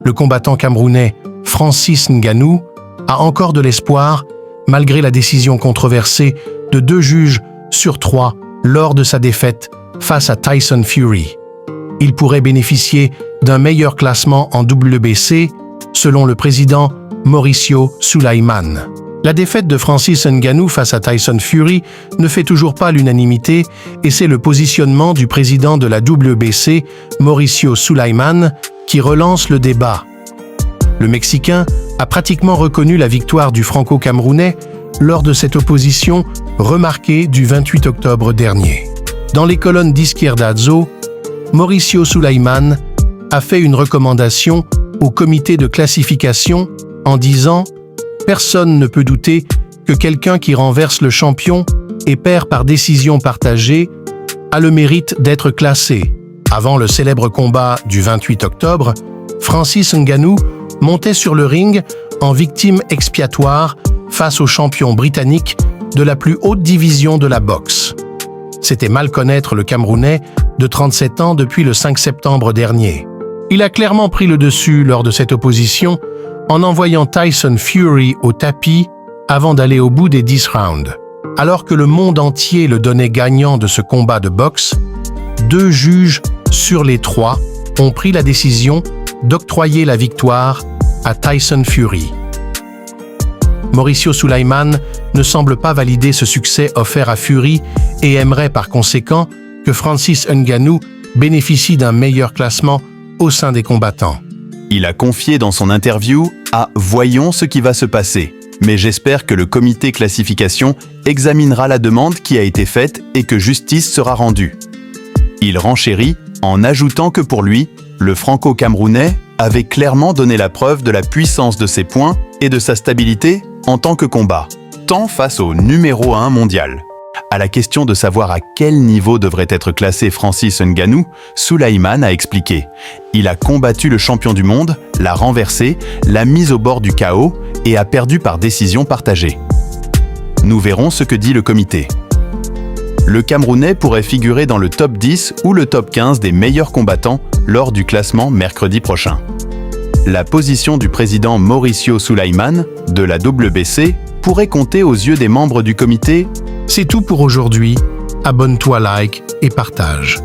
Le combattant camerounais Francis Ngannou a encore de l'espoir malgré la décision controversée de 2 juges sur 3 lors de sa défaite face à Tyson Fury. Il pourrait bénéficier d'un meilleur classement en WBC, selon le président Mauricio Sulaimán. La défaite de Francis Ngannou face à Tyson Fury ne fait toujours pas l'unanimité et c'est le positionnement du président de la WBC, Mauricio Sulaimán, qui relance le débat. Le Mexicain a pratiquement reconnu la victoire du Franco-Camerounais lors de cette opposition remarquée du 28 octobre dernier. Dans les colonnes d'Izquierdazo, Mauricio Sulaimán a fait une recommandation au comité de classification en disant « Personne ne peut douter que quelqu'un qui renverse le champion et perd par décision partagée a le mérite d'être classé ». Avant le célèbre combat du 28 octobre, Francis Ngannou montait sur le ring en victime expiatoire face au champion britannique de la plus haute division de la boxe. C'était mal connaître le Camerounais de 37 ans depuis le 5 septembre dernier. Il a clairement pris le dessus lors de cette opposition en envoyant Tyson Fury au tapis avant d'aller au bout des 10 rounds. Alors que le monde entier le donnait gagnant de ce combat de boxe, 2 juges sur les 3 ont pris la décision d'octroyer la victoire à Tyson Fury. Mauricio Sulaimán ne semble pas valider ce succès offert à Fury et aimerait par conséquent que Francis Ngannou bénéficie d'un meilleur classement au sein des combattants. Il a confié dans son interview à « Voyons ce qui va se passer ». Mais j'espère que le comité classification examinera la demande qui a été faite et que justice sera rendue. Il renchérit en ajoutant que pour lui, le Franco-Camerounais avait clairement donné la preuve de la puissance de ses poings et de sa stabilité en tant que combat, tant face au numéro 1 mondial. À la question de savoir à quel niveau devrait être classé Francis Ngannou, Sulaimán a expliqué « Il a combattu le champion du monde, l'a renversé, l'a mis au bord du chaos et a perdu par décision partagée. » Nous verrons ce que dit le comité. Le Camerounais pourrait figurer dans le top 10 ou le top 15 des meilleurs combattants lors du classement mercredi prochain. La position du président Mauricio Sulaimán de la WBC pourrait compter aux yeux des membres du comité. C'est tout pour aujourd'hui. Abonne-toi, like et partage.